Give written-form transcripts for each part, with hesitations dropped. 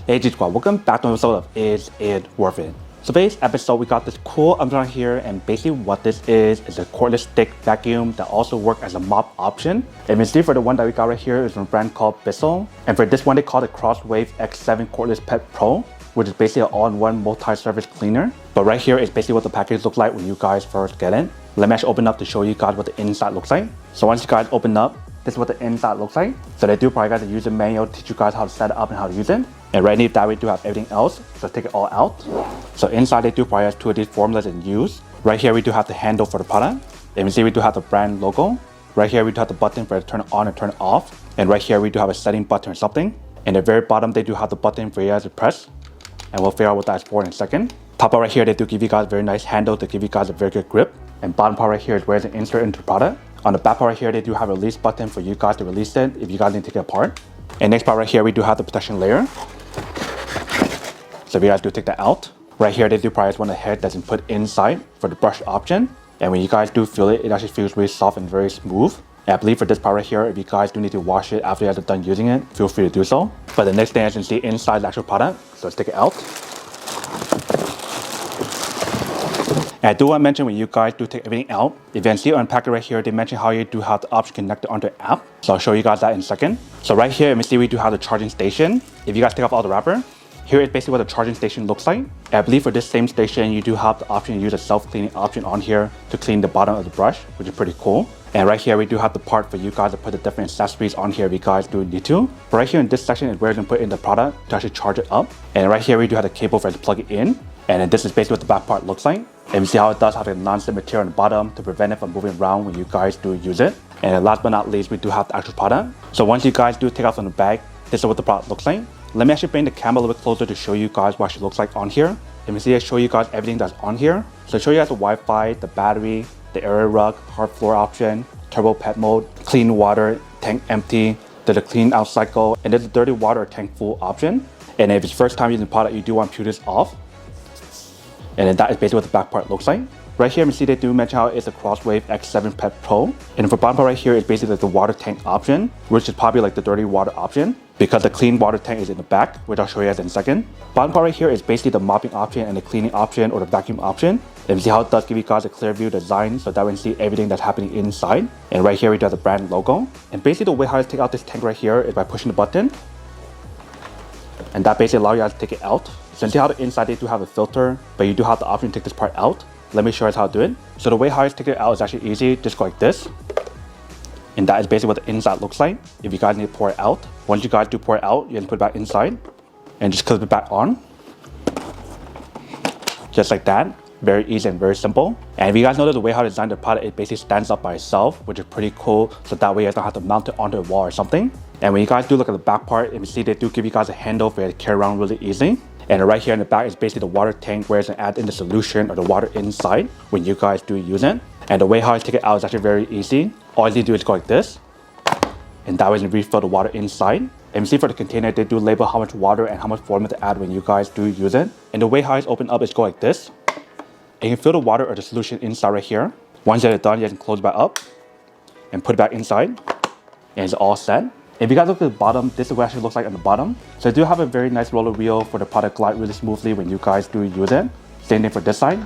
Hey G Squad, welcome back to an episode of Is It Worth It? So today's episode we got this cool umbrella here, and basically what this is a cordless stick vacuum that also works as a mop option. And you see for the one that we got right here is from a brand called Bissell. And for this one they call it Crosswave X7 Cordless Pet Pro, which is basically an all-in-one multi-surface cleaner. But right here is basically what the package looks like when you guys first get it. Let me actually open up to show you guys what the inside looks like. So once you guys open up, this is what the inside looks like. So they do probably got the user manual to teach you guys how to set it up and how to use it. And right underneath that we do have everything else. So let's take it all out. So inside they do probably have two of these formulas in use. Right here we do have the handle for the product. And you see we do have the brand logo. Right here we do have the button for it to turn it on and turn it off. And right here we do have a setting button or something. And at the very bottom they do have the button for you guys to press. And we'll figure out what that's for in a second. Top part right here they do give you guys a very nice handle to give you guys a very good grip. And bottom part right here is where it's an insert into the product. On the back part right here they do have a release button for you guys to release it if you guys need to take it apart. And next part right here we do have the protection layer. So if you guys do take that out, right here they do probably want the head that's put inside for the brush option. And when you guys do feel it, it actually feels really soft and very smooth. And I believe for this part right here, if you guys do need to wash it after you guys are done using it, feel free to do so. But the next thing as you can see inside the actual product, so let's take it out. And I do want to mention when you guys do take everything out, if you can see on the packet right here, they mention how you do have the option connected onto the app. So I'll show you guys that in a second. So right here, you can see we do have the charging station. If you guys take off all the wrapper, here is basically what the charging station looks like. And I believe for this same station, you do have the option to use a self-cleaning option on here to clean the bottom of the brush, which is pretty cool. And right here, we do have the part for you guys to put the different accessories on here if you guys do need to. But right here in this section is where you can put in the product to actually charge it up. And right here, we do have the cable for it to plug it in. And then this is basically what the back part looks like. And you see how it does have a non-slip material on the bottom to prevent it from moving around when you guys do use it. And last but not least, we do have the actual product. So once you guys do take off from the bag, this is what the product looks like. Let me actually bring the camera a little bit closer to show you guys what it looks like on here. And you see I show you guys everything that's on here. So I show you guys the Wi-Fi, the battery, the area rug, hard floor option, turbo pet mode, clean water, tank empty, there's a clean out cycle, and there's a dirty water tank full option. And if it's first time using the product, you do want to put this off. And then that is basically what the back part looks like. Right here, you see they do mention how it's a Crosswave X7 Pet Pro. And for bottom part right here is basically like the water tank option, which is probably like the dirty water option because the clean water tank is in the back, which I'll show you guys in a second. Bottom part right here is basically the mopping option and the cleaning option or the vacuum option. And you see how it does give you guys a clear view design so that we can see everything that's happening inside. And right here we do have the brand logo. And basically the way how to take out this tank right here is by pushing the button. And that basically allows you guys to take it out. So you see how the inside they do have a filter, but you do have the option to take this part out. Let me show you how to do it. So the way how you take it out is actually easy, just go like this. And that is basically what the inside looks like. If you guys need to pour it out, once you guys do pour it out, you can put it back inside and just clip it back on. Just like that. Very easy and very simple. And if you guys know that the way how to design the product, it basically stands up by itself, which is pretty cool. So that way you guys don't have to mount it onto a wall or something. And when you guys do look at the back part, you see they do give you guys a handle for you to carry around really easy. And right here in the back is basically the water tank where it's going to add in the solution or the water inside when you guys do use it. And the way how I take it out is actually very easy. All you need to do is go like this. And that way you can refill the water inside. And you see for the container, they do label how much water and how much formula to add when you guys do use it. And the way how it's open up is go like this. And you can fill the water or the solution inside right here. Once you get it done, you can close it back up and put it back inside. And it's all set. If you guys look at the bottom, this is what it actually looks like on the bottom. So I do have a very nice roller wheel for the product glide really smoothly when you guys do use it. Same thing for this side.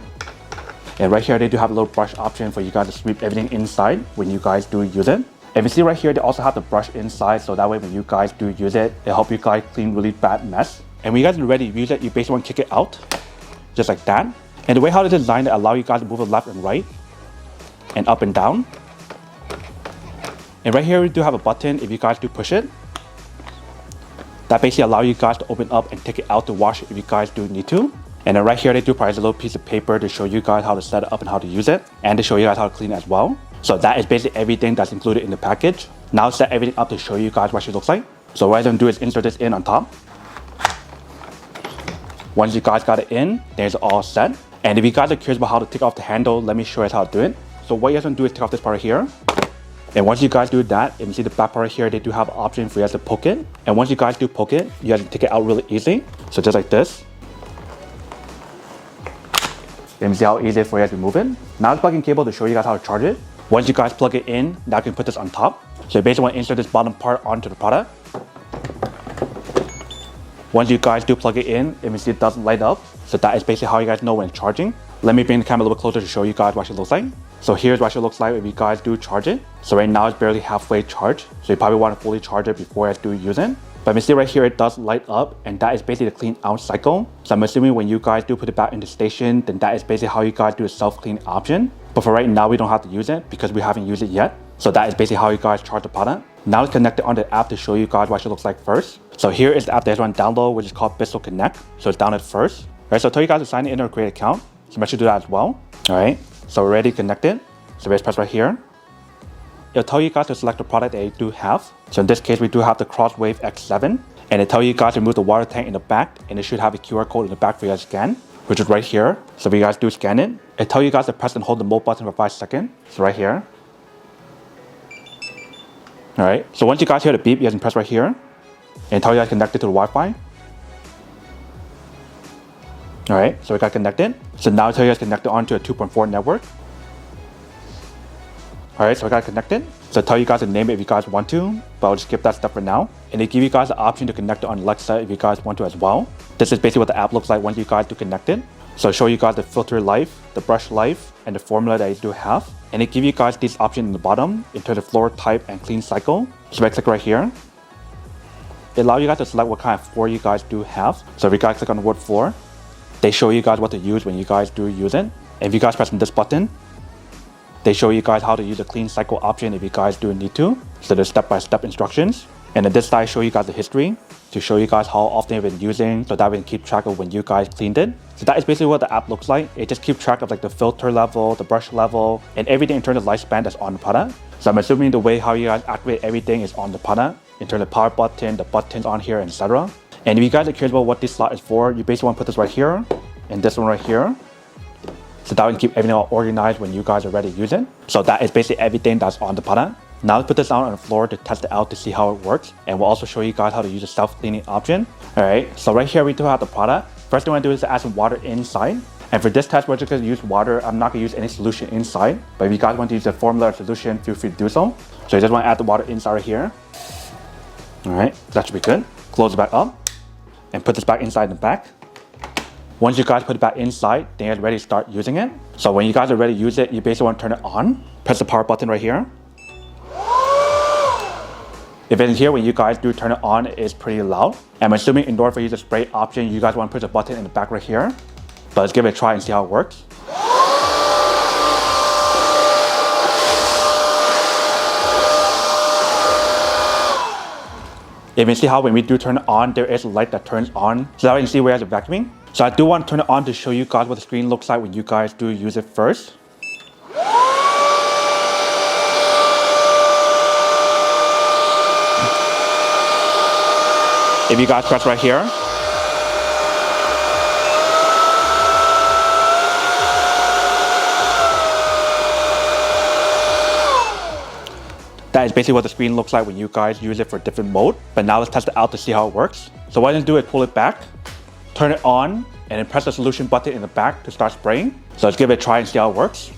And right here, they do have a little brush option for you guys to sweep everything inside when you guys do use it. And you see right here, they also have the brush inside. So that way when you guys do use it, it'll help you guys clean really bad mess. And when you guys are ready to use it, you basically want to kick it out. Just like that. And the way how it's designed, it allows you guys to move it left and right. And up and down. And right here we do have a button if you guys do push it. That basically allows you guys to open up and take it out to wash it if you guys do need to. And then right here they do provide a little piece of paper to show you guys how to set it up and how to use it. And to show you guys how to clean it as well. So that is basically everything that's included in the package. Now set everything up to show you guys what it looks like. So what I'm going to do is insert this in on top. Once you guys got it in, then it's all set. And if you guys are curious about how to take off the handle, let me show you how to do it. So what you guys want to do is take off this part right here. And once you guys do that, if you see the back part right here, they do have an option for you guys to poke it. And once you guys do poke it, you guys can take it out really easy. So just like this. And you see how easy it is for you guys to remove it. Now let's plug in cable to show you guys how to charge it. Once you guys plug it in, now you can put this on top. So you basically want to insert this bottom part onto the product. Once you guys do plug it in, you see it doesn't light up. So that is basically how you guys know when it's charging. Let me bring the camera a little bit closer to show you guys what it looks like. So here's what it looks like if you guys do charge it. So right now it's barely halfway charged. So you probably want to fully charge it before you do use it. But you see right here, it does light up, and that is basically the clean out cycle. So I'm assuming when you guys do put it back in the station, then that is basically how you guys do a self-clean option. But for right now, we don't have to use it because we haven't used it yet. So that is basically how you guys charge the product. Now let's connect it on the app to show you guys what it looks like first. So here is the app that you want to download, which is called Bissell Connect. So it's downloaded first. All right, so I'll tell you guys to sign in or create an account. So make sure to do that as well. All right, so we're ready to connect it. So let's press right here. It'll tell you guys to select the product that you do have. So in this case, we do have the Crosswave X7. And it tells you guys to remove the water tank in the back, and it should have a QR code in the back for you guys to scan, which is right here. So if you guys do scan it, it tells you guys to press and hold the mode button for 5 seconds. So right here. All right, so once you guys hear the beep, you guys can press right here, and it tells you guys connected to the Wi-Fi. All right, so we got connected. So now it tells you guys connected onto a 2.4 network. All right, so I got connected. So I'll tell you guys to name it if you guys want to, but I'll just skip that step for now. And they give you guys the option to connect it on Alexa if you guys want to as well. This is basically what the app looks like once you guys do connect it. So I'll show you guys the filter life, the brush life, and the formula that you do have. And they give you guys these options in the bottom in terms of floor type and clean cycle. So if I click right here, it allows you guys to select what kind of floor you guys do have. So if you guys click on the word floor, they show you guys what to use when you guys do use it. And if you guys press on this button, they show you guys how to use the clean cycle option if you guys do need to. So there's step-by-step instructions. And on this side, show you guys the history to show you guys how often you've been using, so that we can keep track of when you guys cleaned it. So that is basically what the app looks like. It just keeps track of like the filter level, the brush level, and everything in terms of lifespan that's on the product. So I'm assuming the way how you guys activate everything is on the product, in terms of power button, the buttons on here, etc. And if you guys are curious about what this slot is for, you basically want to put this right here, and this one right here. So that will keep everything all organized when you guys are ready to use it. So that is basically everything that's on the product. Now let's put this out on the floor to test it out to see how it works. And we'll also show you guys how to use the self-cleaning option. All right, so right here we do have the product. First thing we want to do is to add some water inside. And for this test, we're just going to use water. I'm not going to use any solution inside. But if you guys want to use the formula or solution, feel free to do so. So you just want to add the water inside right here. All right, that should be good. Close it back up and put this back inside the back. Once you guys put it back inside, then you're ready to start using it. So when you guys are ready to use it, you basically want to turn it on. Press the power button right here. If it's here, when you guys do turn it on, it's pretty loud. I'm assuming in order for you to spray option, you guys want to push the button in the back right here. But let's give it a try and see how it works. If you see how when we do turn it on, there is a light that turns on. So now you can see where it's vacuuming. So I do want to turn it on to show you guys what the screen looks like when you guys do use it first. If you guys press right here, that is basically what the screen looks like when you guys use it for different mode. But now let's test it out to see how it works. So what I'm gonna do is pull it back, turn it on, and then press the solution button in the back to start spraying. So let's give it a try and see how it works.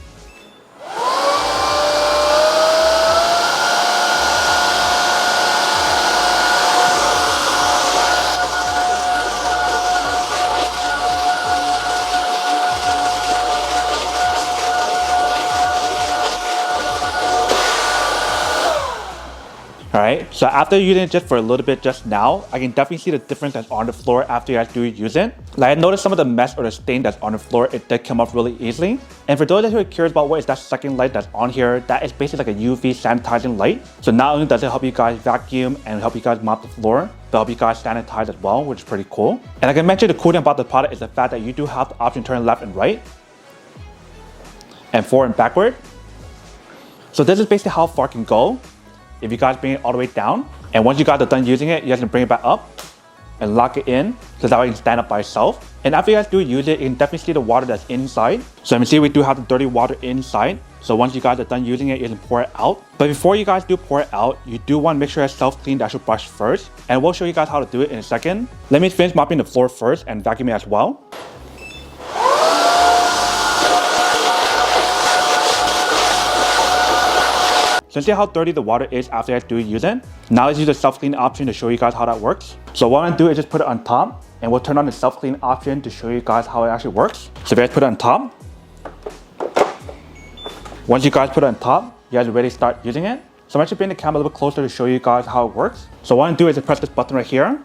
Alright, so after using it just for a little bit just now, I can definitely see the difference that's on the floor after you guys do use it. Like I noticed some of the mess or the stain that's on the floor, it did come off really easily. And for those who are curious about what is that second light that's on here, that is basically like a UV sanitizing light. So not only does it help you guys vacuum and help you guys mop the floor, but help you guys sanitize as well, which is pretty cool. And like I mentioned, the cool thing about the product is the fact that you do have the option to turn left and right, and forward and backward. So this is basically how far it can go if you guys bring it all the way down. And once you guys are done using it, you guys can bring it back up and lock it in so that way it can stand up by itself. And after you guys do use it, you can definitely see the water that's inside. So you can see we do have the dirty water inside. So once you guys are done using it, you can pour it out. But before you guys do pour it out, you do want to make sure you self-clean the actual brush first. And we'll show you guys how to do it in a second. Let me finish mopping the floor first and vacuuming as well. So see how dirty the water is after you guys do use it? Now let's use the self-clean option to show you guys how that works. So what I'm gonna do is just put it on top, and we'll turn on the self-clean option to show you guys how it actually works. So if you guys put it on top, once you guys put it on top, you guys ready to start using it. So I'm actually bring the camera a little bit closer to show you guys how it works. So what I'm gonna do is just press this button right here.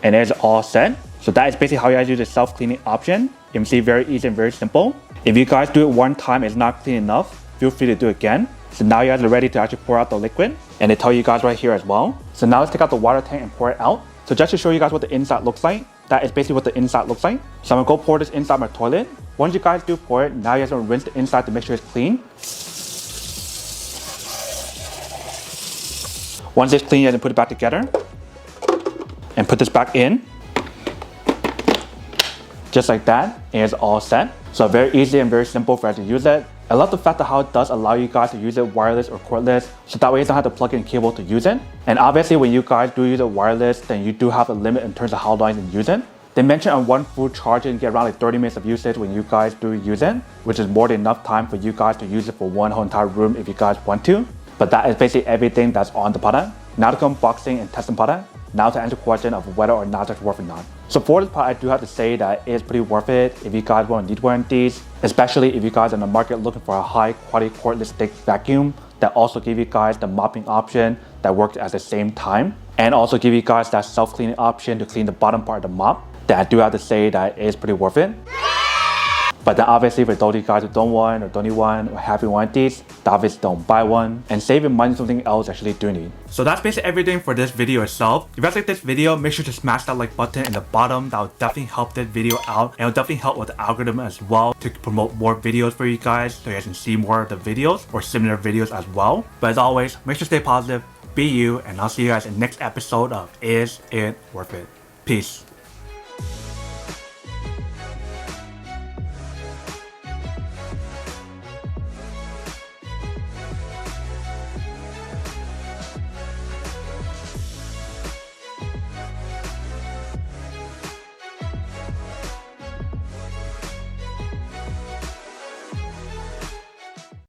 And it's all set. So that is basically how you guys use the self-cleaning option. You can see very easy and very simple. If you guys do it one time and it's not clean enough, feel free to do it again. So now you guys are ready to actually pour out the liquid. And they tell you guys right here as well. So now let's take out the water tank and pour it out. So just to show you guys what the inside looks like, that is basically what the inside looks like. So I'm gonna go pour this inside my toilet. Once you guys do pour it, now you guys are gonna rinse the inside to make sure it's clean. Once it's clean, you guys can put it back together. And put this back in, just like that, and it's all set. So very easy and very simple for us to use it. I love the fact that how it does allow you guys to use it wireless or cordless, so that way you don't have to plug in cable to use it. And obviously when you guys do use it wireless, then you do have a limit in terms of how long you can use it. They mention on one full charge you can get around like 30 minutes of usage when you guys do use it, which is more than enough time for you guys to use it for one whole entire room if you guys want to. But that is basically everything that's on the product. Now to go unboxing and test the product. Now to answer the question of whether or not it's worth it or not. So for this part, I do have to say that it is pretty worth it if you guys want to need one of these, especially if you guys are in the market looking for a high quality cordless stick vacuum that also give you guys the mopping option that works at the same time, and also give you guys that self-cleaning option to clean the bottom part of the mop. That I do have to say that it is pretty worth it. But then obviously for those of you guys who don't want or don't need one or have one of these, obviously don't buy one and save your money on something else actually do need. So that's basically everything for this video itself. If you guys like this video, make sure to smash that like button in the bottom. That will definitely help this video out, and it will definitely help with the algorithm as well to promote more videos for you guys so you guys can see more of the videos or similar videos as well. But as always, make sure to stay positive, be you, and I'll see you guys in the next episode of Is It Worth It? Peace.